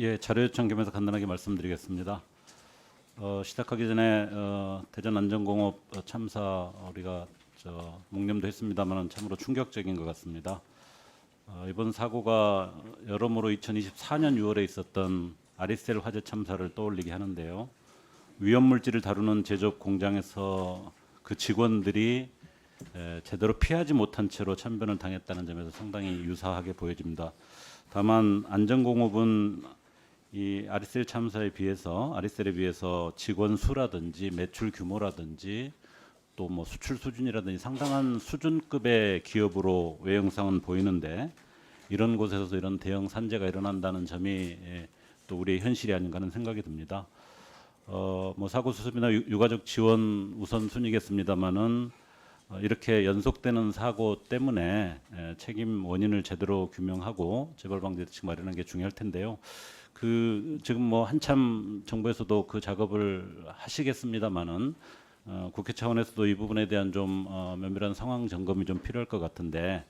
예, 자료 요청 겸해서 간단하게 말씀드리겠습니다. 시작하기 전에 대전 안전공업 참사 우리가 묵념도 했습니다만 참으로 충격적인 것 같습니다. 이번 사고가 여러모로 2024년 6월에 있었던 아리셀 화재 참사를 떠올리게 하는데요. 위험 물질을 다루는 제조업 공장에서 그 직원들이 제대로 피하지 못한 채로 참변을 당했다는 점에서 상당히 유사하게 보여집니다. 다만 안전공업은 이 아리셀 참사에 비해서 아리셀에 비해서 직원 수라든지 매출 규모라든지 또 뭐 수출 수준이라든지 상당한 수준급의 기업으로 외형상은 보이는데 이런 곳에서 이런 대형 산재가 일어난다는 점이 또 우리의 현실이 아닌가 하는 생각이 듭니다. 뭐 사고 수습이나 유가족 지원 우선순위겠습니다만은 이렇게 연속되는 사고 때문에 책임 원인을 제대로 규명하고 재발 방지 대책 마련하는 게 중요할 텐데요. 지금 뭐 한참 정부에서도 그 작업을 하시겠습니다만은 국회 차원에서도 이 부분에 대한 좀 면밀한 상황 점검이 좀 필요할 것 같은데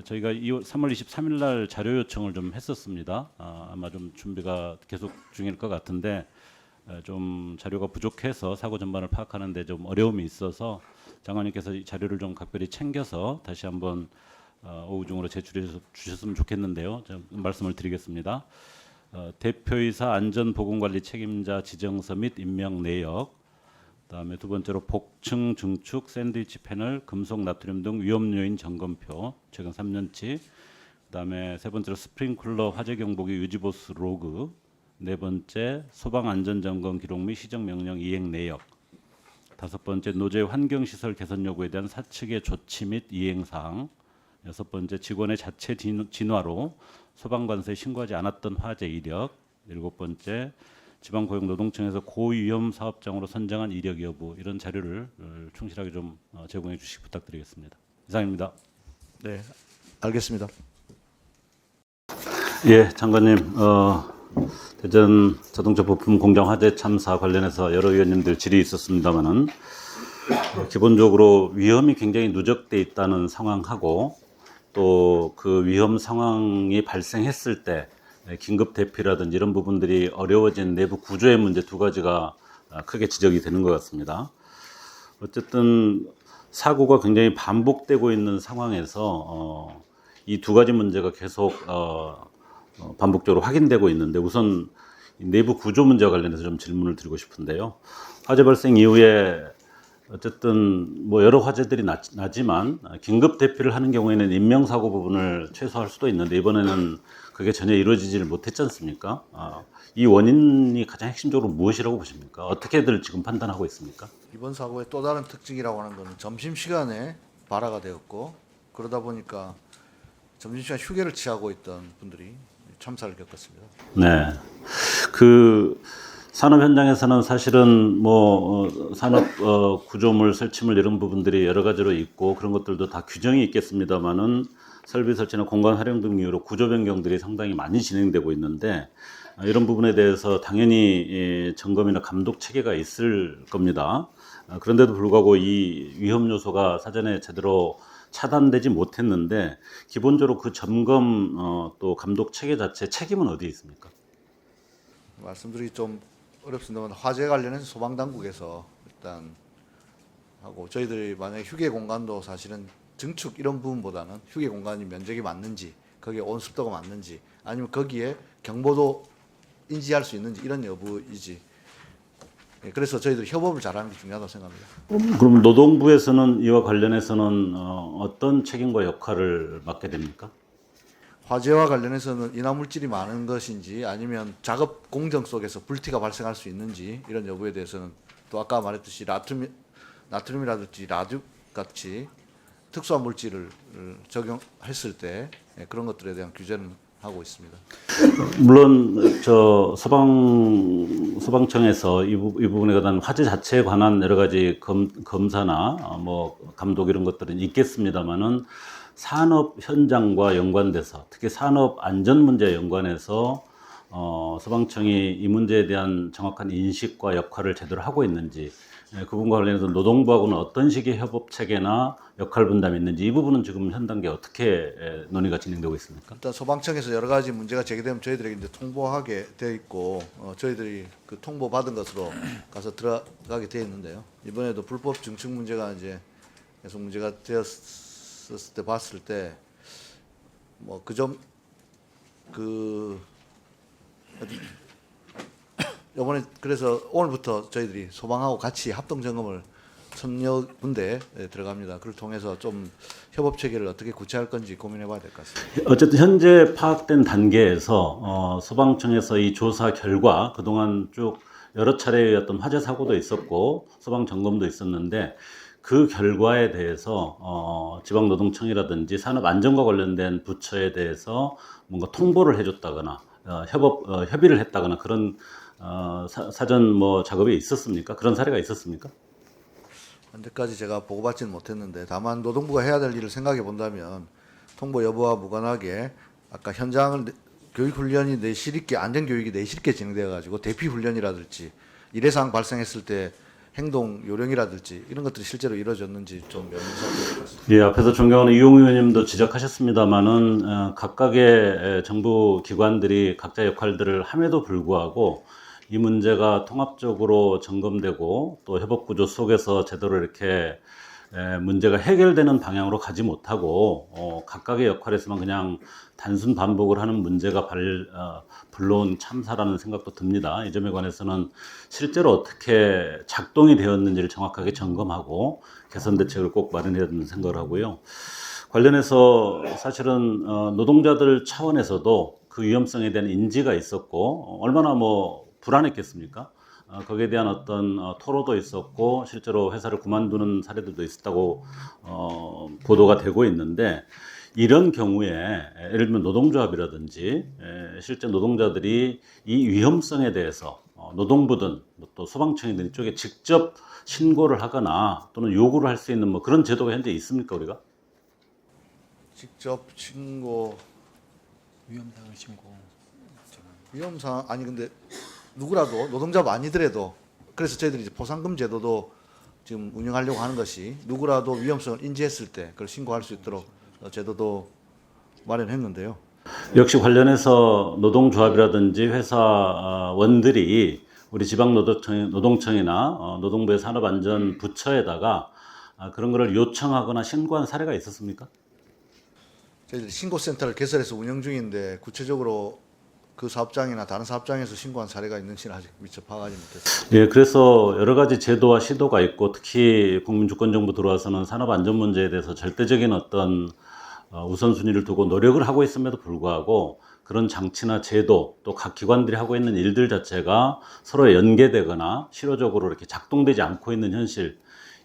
저희가 3월 23일 날 자료 요청을 좀 했었습니다. 아마 좀 준비가 계속 중일 것 같은데 좀 자료가 부족해서 사고 전반을 파악하는 데 좀 어려움이 있어서 장관님께서 이 자료를 좀 각별히 챙겨서 다시 한번 오후 중으로 제출해 주셨으면 좋겠는데요. 좀 말씀을 드리겠습니다. 대표이사 안전보건관리 책임자 지정서 및 임명 내역, 그다음에 두 번째로 복층 증축 샌드위치 패널 금속 나트륨 등 위험 요인 점검표 최근 3년치, 그다음에 세 번째로 스프링클러 화재 경보기 유지보수 로그, 네 번째 소방 안전 점검 기록 및 시정 명령 이행 내역, 다섯 번째 노재 환경 시설 개선 요구에 대한 사측의 조치 및 이행 사항, 여섯 번째 직원의 자체 진화로 소방관서에 신고하지 않았던 화재 이력, 일곱 번째 지방고용노동청에서 고위험 사업장으로 선정한 이력 여부, 이런 자료를 충실하게 좀 제공해 주시기 부탁드리겠습니다. 이상입니다. 네, 알겠습니다. 예, 장관님, 대전 자동차 부품 공장 화재 참사 관련해서 여러 의원님들 질의 있었습니다만은 기본적으로 위험이 굉장히 누적돼 있다는 상황하고 또 그 위험 상황이 발생했을 때 긴급 대피라든지 이런 부분들이 어려워진 내부 구조의 문제 두 가지가 크게 지적이 되는 것 같습니다. 어쨌든 사고가 굉장히 반복되고 있는 상황에서 이 두 가지 문제가 계속 반복적으로 확인되고 있는데 우선 내부 구조 문제와 관련해서 좀 질문을 드리고 싶은데요. 화재 발생 이후에 어쨌든 뭐 여러 화재들이 나지만 긴급 대피를 하는 경우에는 인명사고 부분을 최소화할 수도 있는데 이번에는 그게 전혀 이루어지지를 못했지 않습니까? 이 원인이 가장 핵심적으로 무엇이라고 보십니까? 어떻게들 지금 판단하고 있습니까? 이번 사고의 또 다른 특징이라고 하는 것은 점심시간에 발화가 되었고 그러다 보니까 점심시간 휴게를 취하고 있던 분들이 참사를 겪었습니다. 네. 그 산업 현장에서는 사실은 뭐 산업 구조물 설치물 이런 부분들이 여러 가지로 있고 그런 것들도 다 규정이 있겠습니다만은 설비 설치나 공간 활용 등 이유로 구조 변경들이 상당히 많이 진행되고 있는데 이런 부분에 대해서 당연히 점검이나 감독 체계가 있을 겁니다. 그런데도 불구하고 이 위험 요소가 사전에 제대로 차단되지 못했는데 기본적으로 그 점검 또 감독 체계 자체 책임은 어디에 있습니까? 말씀드리기 좀 어렵습니다만 화재 관련해서 소방당국에서 일단 하고 저희들이 만약에 휴게 공간도 사실은 증축 이런 부분보다는 휴게 공간이 면적이 맞는지 거기에 온습도가 맞는지 아니면 거기에 경보도 인지할 수 있는지 이런 여부이지. 그래서 저희들이 협업을 잘하는 게 중요하다고 생각합니다. 그럼 노동부에서는 이와 관련해서는 어떤 책임과 역할을 맡게 됩니까? 화재와 관련해서는 인화물질이 많은 것인지 아니면 작업 공정 속에서 불티가 발생할 수 있는지 이런 여부에 대해서는 또 아까 말했듯이 나트륨이라든지 라듐 같이 특수한 물질을 적용했을 때 그런 것들에 대한 규제는 하고 있습니다. 물론 저 소방청에서 이 부분에 관한 화재 자체에 관한 여러 가지 검사나 뭐 감독 이런 것들은 있겠습니다만은 산업 현장과 연관돼서 특히 산업 안전 문제에 연관해서 소방청이 이 문제에 대한 정확한 인식과 역할을 제대로 하고 있는지, 그 부분과 관련해서 노동부하고는 어떤 식의 협업 체계나 역할 분담이 있는지 이 부분은 지금 현 단계 어떻게 논의가 진행되고 있습니까? 일단 소방청에서 여러 가지 문제가 제기되면 저희들에게 이제 통보하게 되어 있고 저희들이 그 통보 받은 것으로 가서 들어가게 되어 있는데요. 이번에도 불법 증축 문제가 이제 계속 문제가 되었을 때 봤을 때 뭐 이번에 그래서 오늘부터 저희들이 소방하고 같이 합동 점검을 1000여 군데에 들어갑니다. 그걸 통해서 좀 협업 체계를 어떻게 구체할 건지 고민해봐야 될 것 같습니다. 어쨌든 현재 파악된 단계에서 소방청에서 이 조사 결과 그동안 쭉 여러 차례의 어떤 화재 사고도 있었고 소방 점검도 있었는데 그 결과에 대해서 지방노동청이라든지 산업안전과 관련된 부처에 대해서 뭔가 통보를 해줬다거나 협의를 했다거나 그런 사전 뭐 작업이 있었습니까? 그런 사례가 있었습니까? 현재까지 제가 보고받지는 못했는데 다만 노동부가 해야 될 일을 생각해 본다면 통보 여부와 무관하게 아까 현장을 교육 훈련이 내실 있게 안전 교육이 내실 있게 진행되어 가지고 대피 훈련이라든지 일회 상황 발생했을 때 행동 요령이라든지 이런 것들이 실제로 이루어졌는지 좀 면밀하게 보겠습니다. 예, 앞에서 존경하는 이용 의원님도 지적하셨습니다만은 각각의 정부 기관들이 각자 역할들을 함에도 불구하고 이 문제가 통합적으로 점검되고 또 협업 구조 속에서 제대로 이렇게 문제가 해결되는 방향으로 가지 못하고 각각의 역할에서만 그냥 단순 반복을 하는 문제가 불러온 참사라는 생각도 듭니다. 이 점에 관해서는 실제로 어떻게 작동이 되었는지를 정확하게 점검하고 개선 대책을 꼭 마련해야 된다는 생각을 하고요. 관련해서 사실은 노동자들 차원에서도 그 위험성에 대한 인지가 있었고 얼마나 불안했겠습니까? 거기에 대한 어떤 토로도 있었고 실제로 회사를 그만두는 사례들도 있었다고 보도가 되고 있는데 이런 경우에 예를 들면 노동조합이라든지 실제 노동자들이 이 위험성에 대해서 노동부든 또 소방청이든 이쪽에 직접 신고를 하거나 또는 요구를 할 수 있는 뭐 그런 제도가 현재 있습니까 우리가? 직접 신고 위험상을 신고. 위험상 아니 근데 누구라도 노동자가 아니더라도 그래서 저희들이 이제 보상금 제도도 지금 운영하려고 하는 것이 누구라도 위험성을 인지했을 때 그걸 신고할 수 있도록 제도도 마련했는데요. 역시 관련해서 노동조합이라든지 회사원들이 우리 지방노동청이나 노동부의 산업안전부처에다가 그런 거를 요청하거나 신고한 사례가 있었습니까? 저희들이 신고센터를 개설해서 운영 중인데 구체적으로 그 사업장이나 다른 사업장에서 신고한 사례가 있는지는 아직 미처 파악하지 못했습니다. 예, 그래서 여러 가지 제도와 시도가 있고 특히 국민주권정부 들어와서는 산업안전 문제에 대해서 절대적인 어떤 우선순위를 두고 노력을 하고 있음에도 불구하고 그런 장치나 제도 또 각 기관들이 하고 있는 일들 자체가 서로 연계되거나 실효적으로 이렇게 작동되지 않고 있는 현실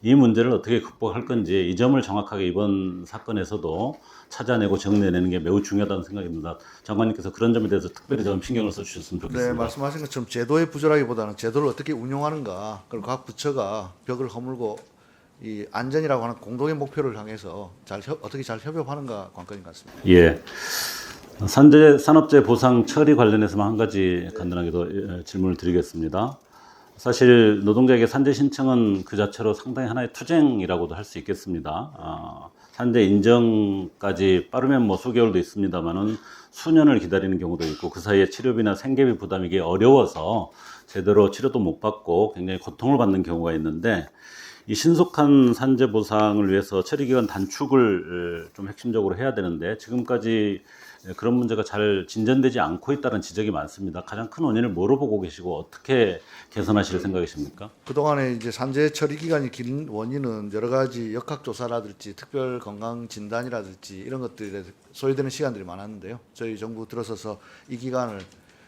이 문제를 어떻게 극복할 건지 이 점을 정확하게 이번 사건에서도 찾아내고 정리해내는 게 매우 중요하다는 생각입니다. 장관님께서 그런 점에 대해서 특별히 좀 신경을 써주셨으면 좋겠습니다. 네, 말씀하신 것처럼 제도의 부조라기보다는 제도를 어떻게 운용하는가 그리고 각 부처가 벽을 허물고 이 안전이라고 하는 공동의 목표를 향해서 어떻게 잘 협업하는가 관건인 것 같습니다. 예. 산업재해 보상 처리 관련해서만 한 가지 간단하게 더 질문을 드리겠습니다. 사실 노동자에게 산재 신청은 그 자체로 상당히 하나의 투쟁이라고도 할 수 있겠습니다. 산재 인정까지 빠르면 수개월도 있습니다만은 수년을 기다리는 경우도 있고 그 사이에 치료비나 생계비 부담이 이게 어려워서 제대로 치료도 못 받고 굉장히 고통을 받는 경우가 있는데 이 신속한 산재 보상을 위해서 처리 기간 단축을 좀 핵심적으로 해야 되는데 지금까지 그런 문제가 잘 진전되지 않고 있다는 지적이 많습니다. 가장 큰 원인을 뭐로 보고 계시고 어떻게 개선하실 생각이십니까? 그동안에 이제 산재 처리 기간이 긴 원인은 여러 가지 역학조사라든지 특별 건강 진단이라든지 이런 것들에 소요되는 시간들이 많았는데요. 저희 정부 들어서서 이 기간을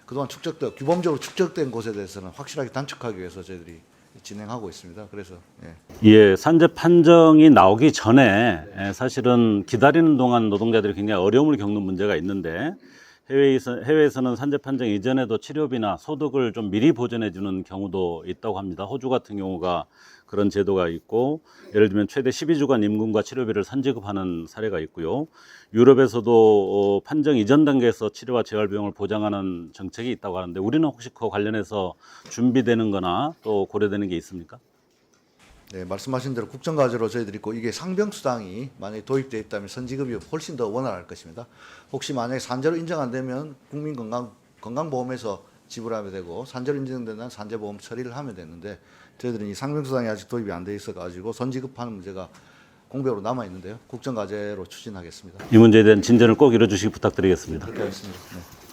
그동안 규범적으로 축적된 곳에 대해서는 확실하게 단축하기 위해서 저희들이 진행하고 있습니다. 그래서 예, 산재 판정이 나오기 전에 사실은 기다리는 동안 노동자들이 굉장히 어려움을 겪는 문제가 있는데 해외에서는 산재 판정 이전에도 치료비나 소득을 좀 미리 보전해 주는 경우도 있다고 합니다. 호주 같은 경우가 그런 제도가 있고, 예를 들면 최대 12주간 임금과 치료비를 선지급하는 사례가 있고요. 유럽에서도 판정 이전 단계에서 치료와 재활 비용을 보장하는 정책이 있다고 하는데, 우리는 혹시 그와 관련해서 준비되는 거나 또 고려되는 게 있습니까? 네, 말씀하신 대로 국정과제로 저희들이 있고, 이게 상병수당이 만약에 도입되어 있다면 선지급이 훨씬 더 원활할 것입니다. 혹시 만약에 산재로 인정 안 되면 건강보험에서 지불하면 되고, 산재로 인정되면 산재보험 처리를 하면 되는데, 저희들은 이 상병수당이 아직 도입이 안 돼 있어가지고 선지급하는 문제가 공백으로 남아 있는데요. 국정과제로 추진하겠습니다. 이 문제에 대한 진전을 꼭 이뤄주시기 부탁드리겠습니다. 그렇게 하겠습니다. 네.